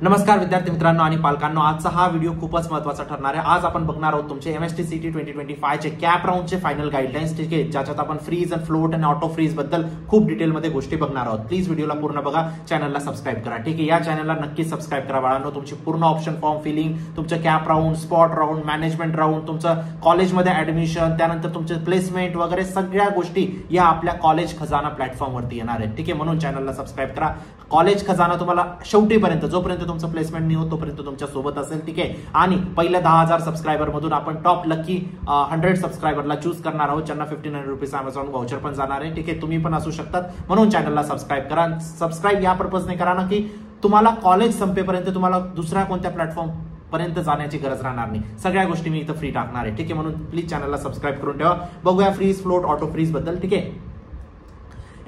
नमस्कार विद्यार्थी मित्रांनो आणि पालकांनो, आजचा हा व्हिडिओ खूपच महत्त्वाचा ठरणार आहे। आज आपण बघणार आहोत तुमचे एमएसटी सीटी 2025 चे कॅप राउंडचे फायनल गाईडलाईन्स, ठीक आहे, ज्याच्यात आपण फ्रीज आणि फ्लोट आणि ऑटो फ्रीज बद्दल खूप डिटेलमध्ये गोष्टी बघणार आहोत। प्लीज व्हिडिओला पूर्ण बघा, चॅनलला सबस्क्राइब करा, ठीक आहे। या चॅनलला नक्की सबस्क्राइब करा बाळांनो। तुमची पूर्ण ऑप्शन फॉर्म फिलिंग, तुमचं cap round, spot round, management round, तुमचं कॉलेजमध्ये ऍडमिशन, त्यानंतर तुमचे प्लेसमेंट वगैरे सगळ्या गोष्टी या आपल्या कॉलेज खजाना प्लॅटफॉर्मवरती येणार आहेत, ठीक आहे। म्हणून चॅनलला सबस्क्राइब करा। कॉलेज खजाना तुम्हाला शेवटीपर्यंत, जोपर्यंत तुमचं प्लेसमेंट नाही होत तोपर्यंत तुमच्या सोबत असेल, ठीक आहे। आणि पहिल्या 10,000 सबस्क्रायबर मधून आपण टॉप लकी 100 सबस्क्रायबरला चूज करणार आहोत, ज्यांना 1500 रुपीज अमेझॉन व्हाउचर पण जाणार आहे, ठीक आहे। तुम्ही पण असू शकतात, म्हणून चॅनलला सबस्क्राइब करा। सबस्क्राइब या पर्पजने करा ना की तुम्हाला कॉलेज संपेपर्यंत तुम्हाला दुसऱ्या कोणत्या प्लॅटफॉर्म पर्यंत जाण्याची गरज राहणार नाही। सगळ्या गोष्टी मी इथं फ्री टाकणार आहे, ठीक आहे। म्हणून प्लीज चॅनलला सबस्क्राइब करून ठेवा। बघूया फ्रीज, फ्लोट, ऑटो फ्रीज बद्दल, ठीक आहे।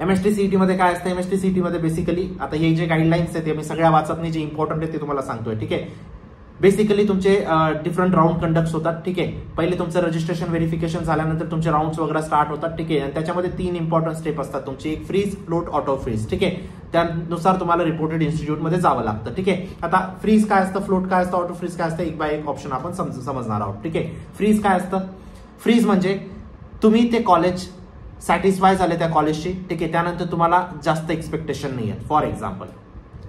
एमएसटी सीईटी मध्ये काय असतं? एमएसटी सीईटी मध्ये बेसिकली आता हे जे गाईडलाईन्स आहेत ते मी सगळ्या वाचत नाही, जे इम्पॉर्टंट आहे ते तुम्हाला सांगतोय, ठीक आहे। बेसिकली तुमचे डिफरंट राउंड कंडक्ट होतात, ठीक आहे। पहिले तुमचं रजिस्ट्रेशन व्हेरिफिकेशन झाल्यानंतर तुमचे राउंड्स वगैरे स्टार्ट होतात, ठीक आहे। आणि त्याच्यामध्ये 3 इम्पॉर्टंट स्टेप असतात तुमची, एक फ्रीज, फ्लोट, ऑटो फ्रीज, ठीक आहे। त्यानुसार तुम्हाला रिपोर्टेड इन्स्टिट्यूटमध्ये जावं लागतं, ठीक आहे। आता फ्रीज काय असतं, फ्लोट काय असतं, ऑटो फ्रीज काय असतं, एक बाय एक ऑप्शन आपण समजणार आहोत, ठीक आहे। फ्रीज काय असतं? फ्रीज म्हणजे तुम्ही ते कॉलेज सॅटिस्फाय झाले त्या कॉलेजशी, ठीक आहे, त्यानंतर तुम्हाला जास्त एक्सपेक्टेशन नाही आहे। फॉर एक्झाम्पल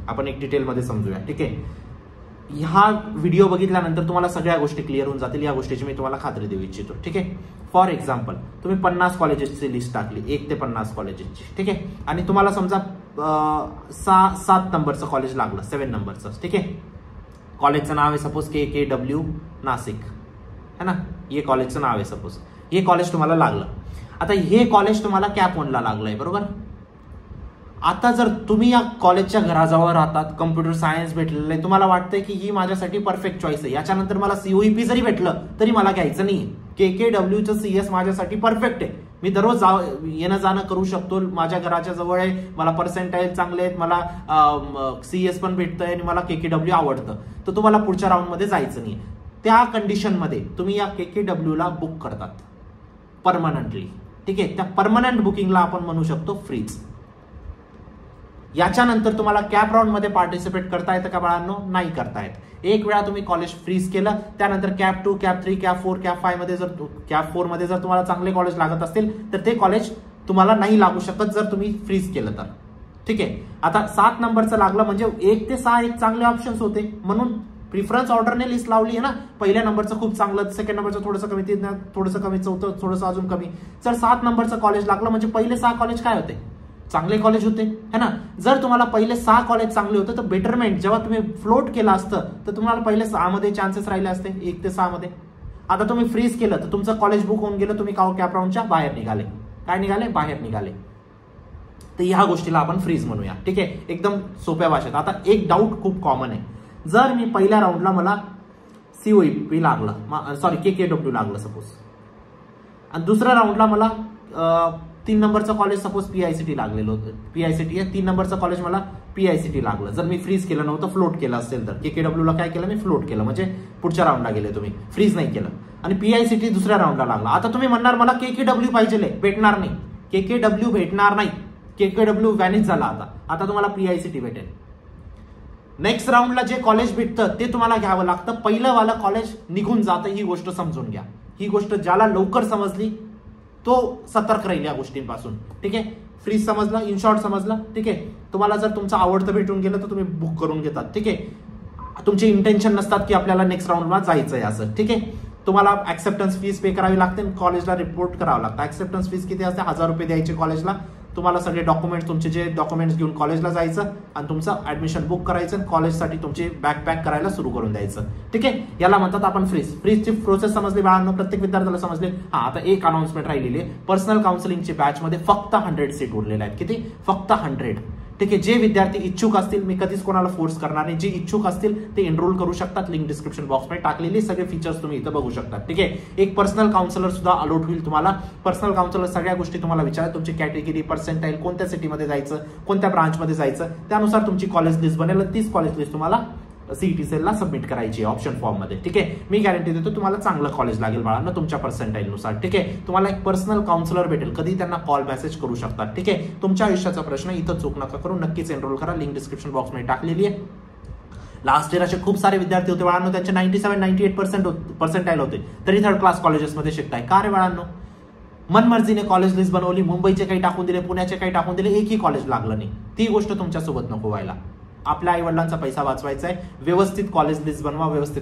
आपण एक डिटेलमध्ये समजूया, ठीक आहे। हा व्हिडिओ बघितल्यानंतर तुम्हाला सगळ्या गोष्टी क्लिअर होऊन जातील, या गोष्टीची मी तुम्हाला खात्री देऊ इच्छितो, ठीक आहे। फॉर एक्झाम्पल तुम्ही 50 कॉलेजेसची लिस्ट टाकली, 1 ते 50 कॉलेजेसची, ठीक आहे। आणि तुम्हाला समजा 7 नंबरचं कॉलेज लागलं, 7 नंबरचं, ठीक आहे। कॉलेजचं नाव आहे सपोज KKW नाशिक, है ना, हे कॉलेजचं नाव आहे सपोज। हे कॉलेज तुम्हाला लागलं। आता हे कॉलेज तुम्हाला कॅप 1 ला लागलंय, बरोबर। आता जर तुम्ही या कॉलेजच्या घराजवळ राहतात, कम्प्युटर सायन्स भेटलेलं आहे, तुम्हाला वाटतंय की ही माझ्यासाठी परफेक्ट चॉईस आहे, याच्यानंतर मला COEP जरी भेटलं तरी मला घ्यायचं नाही, KKWचं CS माझ्यासाठी परफेक्ट आहे, मी दररोज येणं जाणं करू शकतो, माझ्या घराच्या जवळ आहे, मला पर्सेंटाईल चांगले आहेत, मला CS पण भेटतंय आणि मला KKW आवडतं, तर तुम्हाला पुढच्या राऊंडमध्ये जायचं नाही। त्या कंडिशनमध्ये तुम्ही या KKW ला बुक करतात परमनंटली, ठीक आहे। त्या परमनंट बुकिंगला आपण म्हणू शकतो फ्रीज। याच्यानंतर तुम्हाला कॅप राउंड मध्ये पार्टिसिपेट करता येतं का बाळांनो? नाही करता येत। एक वेळा तुम्ही कॉलेज फ्रीज केलं, त्यानंतर कॅप 2, कॅप 3, कॅप 4, कॅप 5 मध्ये कॅप 4 मध्ये जर तुम्हाला चांगले कॉलेज लागत असतील तर ते कॉलेज तुम्हाला नाही लागू शकत जर तुम्ही फ्रीज केलं तर, ठीक आहे। आता 7 नंबरचं लागलं म्हणजे 1 ते 6 एक चांगले ऑप्शन्स होते, म्हणून प्रिफरन्स ऑर्डरने लिस्ट लावली आहे ना। पहिल्या नंबरचं खूप चांगलं, सेकंड नंबरचं थोडंसं कमी, थोडंसं कमी, चौथं थोडंसं अजून कमी। जर 7 नंबरचं कॉलेज लागलं म्हणजे पहिले 6 कॉलेज काय होते? चांगले कॉलेज होते, है ना। जर तुम्हाला पहिले 6 कॉलेज चांगले होते तर बेटरमेंट जेव्हा तुम्ही फ्लोट केलं असतं तर तुम्हाला पहिले 6 मध्ये चान्सेस राहिले असते, 1 ते 6 मध्ये। आता तुम्ही फ्रीज केलं तर तुमचं कॉलेज बुक होऊन गेलं, तुम्ही कॅप राउंडच्या बाहेर निघाले। काय निघाले? बाहेर निघाले। तर ह्या गोष्टीला आपण फ्रीज म्हणूया, ठीक आहे, एकदम सोप्या भाषेत। आता एक डाऊट खूप कॉमन आहे, जर मी पहिल्या राऊंडला मला COEP लागलं, सॉरी KKW लागलं सपोज, आणि दुसऱ्या राऊंडला मला 3 नंबरचं कॉलेज सपोज PICT लागलेलं होतं, PICT आहे 3 नंबरचं कॉलेज मला PICT लागलं, जर मी फ्रीज केलं नव्हतं, फ्लोट केलं असेल तर KKW ला काय केलं मी? फ्लोट केलं, म्हणजे पुढच्या राऊंडला गेले तुम्ही, फ्रीज नाही केलं, आणि PICT दुसऱ्या राऊंडला लागला। आता तुम्ही म्हणणार मला KKW पाहिजे, भेटणार नाही, KKW भेटणार नाही, KKW व्हॅनिश झाला। आता तुम्हाला PICT भेटेल। नेक्स्ट राऊंडला जे कॉलेज भेटतं ते तुम्हाला घ्यावं लागतं, पहिलं वाला कॉलेज निघून जातं, ही गोष्ट समजून घ्या। ही गोष्ट ज्याला लवकर समजली तो सतर्क राहील या गोष्टींपासून, ठीक आहे। फ्रीज समजला, इन शॉर्ट समजला, ठीक आहे। तुम्हाला जर तुमचं आवडतं भेटून गेलं तर तुम्ही बुक करून घेतात, ठीक आहे। तुमचे इंटेन्शन नसतात की आपल्याला नेक्स्ट राऊंडला जायचंय असं, ठीक आहे। तुम्हाला ऍक्सेप्टन्स फीस पे करावी लागते, कॉलेजला रिपोर्ट करावं लागतं। ऍक्सेप्टन्स फीस किती असते? 1000 रुपये द्यायचे कॉलेजला। तुम्हाला सगळे डॉक्युमेंट्स, तुमचे जे डॉक्युमेंट्स घेऊन कॉलेजला जायचं आणि तुमचं ऍडमिशन बुक करायचं, कॉलेजसाठी तुमची बॅग पॅक करायला सुरू करून द्यायचं, ठीक आहे। याला म्हणतात आपण फ्रीज। फ्रीजची प्रोसेस समजली बाळांनो? प्रत्येक विद्यार्थ्याला समजले? हा, आता एक अनाउन्समेंट राहिलेली आहे, पर्सनल काउन्सिलिंगची बॅच मध्ये फक्त 100 सीट उरलेल्या आहेत। किती? फक्त 100, ठीक आहे। जे विद्यार्थी इच्छुक असतील, मी कधीच कोणाला फोर्स करणार नाही, जे इच्छुक असतील ते एनरोल करू शकतात, लिंक डिस्क्रिप्शन बॉक्समध्ये टाकलेली, सगळे फीचर्स तुम्ही इथं बघू शकता, ठीक आहे। एक पर्सनल काउन्सिलर सुद्धा अलॉट होईल तुम्हाला। पर्सनल काउन्सिलर सगळ्या गोष्टी तुम्हाला विचारेल, तुमची कॅटेगरी, पर्सेंटाईल, कोणत्या सिटीमध्ये जायचं, कोणत्या ब्रांचमध्ये जायचं, त्यानुसार तुमची कॉलेज लिस्ट बनेल। 30 कॉलेज लिस्ट तुम्हाला सीईटी सेलला सबमिट करायची ऑप्शन फॉर्म मध्ये, ठीक आहे। मी गॅरंटी देतो तुम्हाला चांगलं कॉलेज लागेल बाळांना तुमच्या पर्सेंटाईल नुसार, ठीक आहे। तुम्हाला एक पर्सनल काउन्सिलर भेटेल, कधी त्यांना कॉल मेसेज करू शकतात, ठीक आहे। तुमच्या आयुष्याचा प्रश्न इथं चूक नका करू, नक्कीच एनरोल करा, लिंक डिस्क्रिप्शन बॉक्स मध्ये टाकलेली आहे। लास्ट इयर असे खूप सारे विद्यार्थी होते बाळांनो, त्यांचे 97-98% पर्सेंटाईल होते, तरी थर्ड क्लास कॉलेजेसमध्ये शिकताय. का रे बाळांनो? मनमर्जीने कॉलेज लिस्ट बनवली, मुंबईचे काही टाकून दिले, पुण्याचे काही टाकून दिले, एकही कॉलेज लागलं नाही. ती गोष्ट तुमच्यासोबत नको व्हायला. आपल्या आई वडिलांचा पैसा वाचवायचा आहे. व्यवस्थित कॉलेज लिस्ट बनवा, व्यवस्थित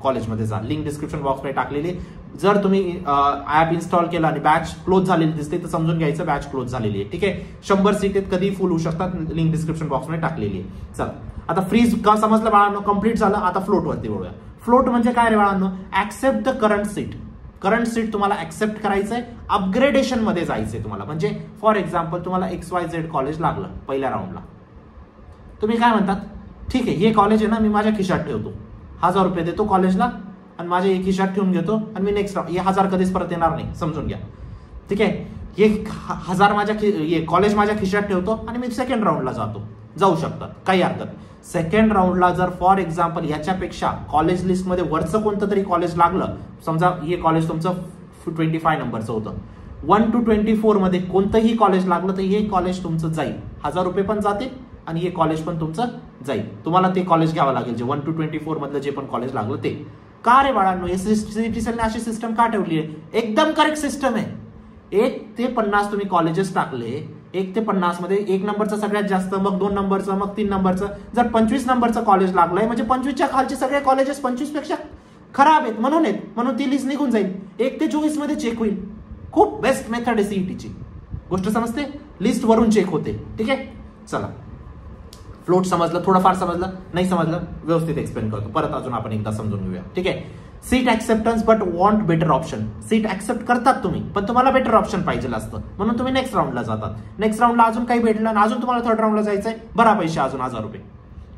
कॉलेजमध्ये जा. लिंक डिस्क्रिप्शन बॉक्समध्ये टाकलेली. जर तुम्ही ऍप इन्स्टॉल केला आणि बॅच क्लोज झालेली दिसते तर समजून घ्यायचं बॅच क्लोज झालेली आहे. ठीक आहे, 100 सीट आहेत, कधी फुल होऊ शकतात. लिंक डिस्क्रिप्शन बॉक्समध्ये टाकलेली आहे. चला, आता फ्रीज का समजलं बाळांनो? कंप्लीट झालं. आता फ्लोट वरती बोलूया. फ्लोट म्हणजे काय रे बाळांनो? Accept the current seat. Current seat तुम्हाला ऍक्सेप्ट करायचंय, अपग्रेडेशन मध्ये जायचंय तुम्हाला. म्हणजे फॉर एक्झाम्पल तुम्हाला XYZ कॉलेज लागलं पहिल्या राऊंडला, तुम्ही काय म्हणतात? ठीक आहे, हे कॉलेज आहे ना, मी माझ्या खिशात ठेवतो, 1000 रुपये देतो कॉलेजला आणि माझ्या एक खिशात ठेवून घेतो आणि मी नेक्स्ट राऊंड, हे 1000 कधीच परत येणार नाही, समजून घ्या. ठीक आहे, हे 1000 कॉलेज माझ्या खिशात ठेवतो आणि मी सेकंड राऊंडला जाऊ शकतात, काही हरकत. सेकंड राऊंडला जर फॉर एक्झाम्पल याच्यापेक्षा कॉलेज लिस्टमध्ये वरचं कोणतं तरी कॉलेज लागलं, समजा हे कॉलेज तुमचं 25 नंबरचं होतं, 1 to 24 मध्ये कोणतंही कॉलेज लागलं तर हे कॉलेज तुमचं जाईल, 1000 रुपये पण जातील आणि हे कॉलेज पण तुमचं जाईल. तुम्हाला ते कॉलेज घ्यावं लागेल जे 1 to 24 मधलं जे पण कॉलेज लागलं ते. का रे बाळांनो? सिटी सेलने अशी सिस्टम का ठेवली आहे? एकदम करेक्ट सिस्टम आहे. 1 ते 50 तुम्ही कॉलेजेस टाकले, 1 ते 50 मध्ये 1 नंबरचं सगळ्यात जास्त, मग 2 नंबरचं, मग 3 नंबरचं. जर 25 नंबरचं कॉलेज लागलंय म्हणजे 25च्या खालचे सगळे कॉलेजेस 25 पेक्षा खराब आहेत म्हणून ती लिस्ट निघून जाईल. 1 ते 24 मध्ये चेक होईल. खूप बेस्ट मेथड आहे सीईटीची. गोष्ट समजते? लिस्ट वरून चेक होते. ठीक आहे, चला. फ्लोट समजलं? थोडंफार समजलं? नाही समजलं? व्यवस्थित एक्सप्लेन करतो, परत अजून आपण एकदा समजून घेऊया. ठीक आहे, seat acceptance but want better option. Seat accept करतात तुम्ही, पण तुम्हाला बेटर ऑप्शन पाहिजे असतं, म्हणून तुम्ही नेक्स्ट राऊंडला जातात. नेक्स्ट राऊंडला अजून काही भेटलं आणि अजून तुम्हाला थर्ड राऊंडला जायचंय, भरा पैसे अजून 1000 रुपये.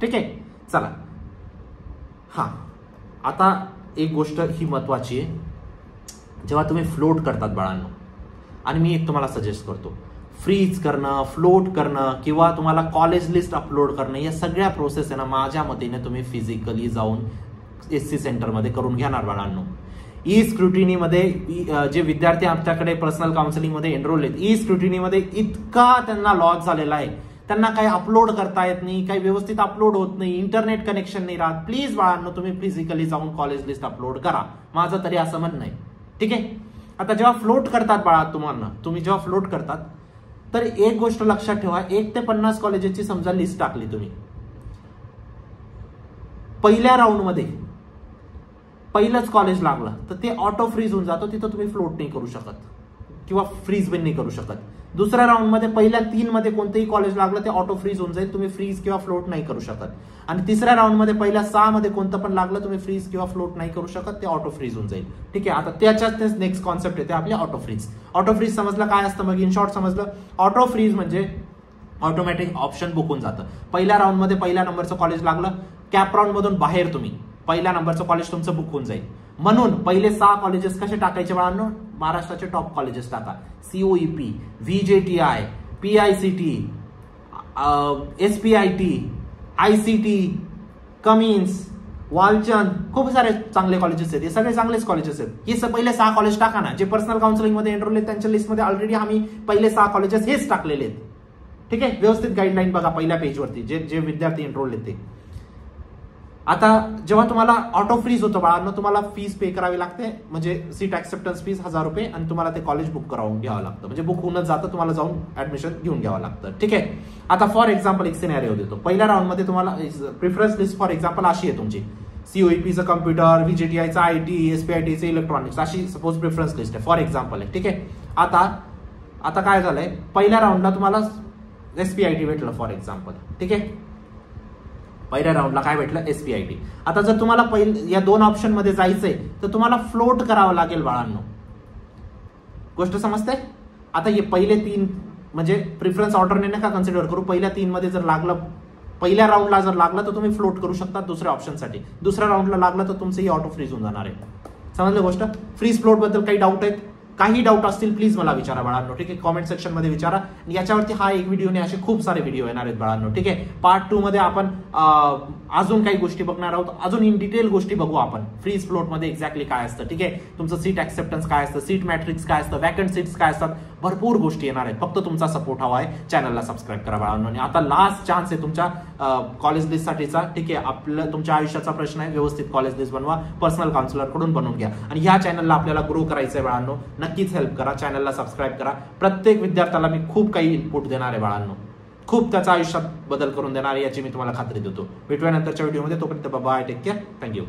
ठीक आहे, चला. हा, आता एक गोष्ट ही महत्वाची आहे, जेव्हा तुम्ही फ्लोट करतात बाळांनो, आणि मी एक तुम्हाला सजेस्ट करतो, फ्रीज करणं, फ्लोट करणं किंवा तुम्हाला कॉलेज लिस्ट अपलोड करणं, या सगळ्या प्रोसेस आहे ना, माझ्या मतेने तुम्ही फिजिकली जाऊन SC सेंटरमध्ये करून घेणार बाळांनो. ई स्क्रुटिनीमध्ये जे विद्यार्थी आमच्याकडे पर्सनल काउन्सिलिंगमध्ये एनरोल आहेत, ई स्क्रुटिनीमध्ये इतका त्यांना लॉस झालेला आहे, त्यांना काही अपलोड करता येत नाही, काही व्यवस्थित अपलोड होत नाही, इंटरनेट कनेक्शन नाही राहत. प्लीज बाळांनो, तुम्ही फिजिकली जाऊन कॉलेज लिस्ट अपलोड करा, माझं तरी असं म्हणणं आहे. ठीक आहे, आता जेव्हा फ्लोट करतात बाळा, तुम्ही जेव्हा फ्लोट करतात तर एक गोष्ट लक्षात ठेवा, 1 ते 50 कॉलेजेसची समजा लिस्ट टाकली तुम्ही, पहिल्या राऊंडमध्ये पहिलंच कॉलेज लागलं तर ते ऑटो फ्रीज होऊन जातो, तिथं तुम्ही फ्लोट नाही करू शकत किंवा फ्रीज पण नाही करू शकत. दुसऱ्या राऊंडमध्ये पहिल्या 3 मध्ये कोणतेही कॉलेज लागलं ते ऑटो फ्रीज होऊन जाईल, तुम्ही फ्रीज किंवा फ्लोट नाही करू शकत. आणि तिसऱ्या राऊंडमध्ये पहिल्या 6 मध्ये कोणतं पण लागलं तुम्ही फ्रीज किंवा फ्लोट नाही करू शकत, ते ऑटो फ्रीज होऊन जाईल. ठीक आहे, आता त्याच्यात नेक्स्ट कॉन्सेप्ट येते आपली ऑटो फ्रीज. ऑटो फ्रीज समजलं काय असतं? मग इन शॉर्ट समजलं, ऑटो फ्रीज म्हणजे ऑटोमॅटिक ऑप्शन बुक होऊन जातं. पहिल्या राऊंडमध्ये पहिल्या नंबरचं कॉलेज लागलं, कॅप राऊंड मधून बाहेर तुम्ही पहिल्या नंबरचं कॉलेज तुमचं बुक होऊन जाईल. म्हणून पहिले 6 कॉलेजेस कसे टाकायचे बाळांनो? महाराष्ट्राचे टॉप कॉलेजेस टाका. COEP, VJTI, PICT, SPIT, ICT, Cummins, Walchand, खूप सारे चांगले कॉलेजेस आहेत, हे सगळे चांगलेच कॉलेजेस आहेत. हे पहिले 6 कॉलेज टाका ना. जे पर्सनल काउन्सिलिंग मध्ये एनरोल आहेत त्यांच्या लिस्टमध्ये ऑलरेडी आम्ही पहिले 6 कॉलेजेस हेच टाकलेले आहेत. ठीक आहे, व्यवस्थित गाईडलाईन बघा पहिल्या पेजवरती, जे विद्यार्थी एनरोल आहेत ते. आता जेव्हा तुम्हाला ऑटो फ्रीज होतं बाळांनो, तुम्हाला फीस पे करावी लागते, म्हणजे सीट ऍक्सेप्टन्स फीस 1000 रुपये, आणि तुम्हाला ते कॉलेज बुक करावून घ्यावं लागतं, म्हणजे बुक होऊनच जातं, तुम्हाला जाऊन ऍडमिशन घेऊन घ्यावं लागतं. ठीक आहे, आता फॉर एक्झाम्पल एक सिनॅरिओ देतो. पहिल्या राऊंडमध्ये तुम्हाला प्रिफरन्स लिस्ट फॉर एक्झाम्पल अशी आहे तुमची, COEPचं कम्प्युटर, VJTIचं IT, SPITचं इलेक्ट्रॉनिक्स, अशी सपोज प्रिफरन्स लिस्ट आहे, फॉर एक्झाम्पल आहे. ठीक आहे, आता काय झालंय, पहिल्या राऊंडला तुम्हाला SPIT भेटलं फॉर एक्झाम्पल. ठीक आहे, पहिल्या राऊंडला काय भेटलं? SPIT. आता जर तुम्हाला या 2 ऑप्शन मध्ये जायचंय तर तुम्हाला फ्लोट करावं लागेल बाळांनो. गोष्ट समजते? आता हे पहिले 3 म्हणजे प्रिफरन्स ऑर्डरने नका कन्सिडर करू, पहिल्या 3 मध्ये जर लागलं, पहिल्या राऊंडला जर लागलं तर तुम्ही फ्लोट करू शकता दुसऱ्या ऑप्शनसाठी. दुसऱ्या राऊंडला लागलं तर तुमचं ही ऑटो फ्रीज होऊन जाणार आहे. समजलं गोष्ट? फ्रीज फ्लोट बद्दल काही डाऊट आहेत? काही डाऊट असतील प्लीज मला विचारा बाळांनो, ठीक आहे. कॉमेंट सेक्शन मध्ये विचारा. याच्यावरती हा एक व्हिडिओ नाही, असे खूप सारे व्हिडिओ येणार आहेत बाळांनो, ठीक आहे. पार्ट 2 मध्ये आपण अजून काही गोष्टी बघणार आहोत, अजून इन डिटेल गोष्टी बघू आपण. फ्रीज फ्लोट मध्ये एक्झॅक्टली काय असतं, ठीक आहे. तुमचं सीट ऍक्सेप्टन्स काय असतं, सीट मॅट्रिक्स काय असतं, वॅकंट सीट्स काय असतात, भरपूर गोष्टी येणार आहेत. फक्त तुमचा सपोर्ट हवा आहे. चॅनलला सबस्क्राईब करा बाळांनो. आणि आता लास्ट चान्स आहे तुमच्या कॉलेज लिस्ट साठीचा, ठीक आहे. आपलं तुमच्या आयुष्याचा प्रश्न आहे, व्यवस्थित कॉलेज लिस्ट बनवा, पर्सनल काउन्सिलर कडून बनवून घ्या. आणि ह्या चॅनलला आपल्याला ग्रो करायचंय बाळांनो. नक्कीच हेल्प करा, चॅनलला सबस्क्राईब करा. प्रत्येक विद्यार्थ्याला मी खूप काही इनपुट देणार आहे बाळांनो, खूप त्याच्या आयुष्यात बदल करून देणार आहे याची मी तुम्हाला खात्री देतो. भेटूया नंतरच्या व्हिडिओमध्ये. तोपर्यंत बाय, टेक केअर, थँक्यू.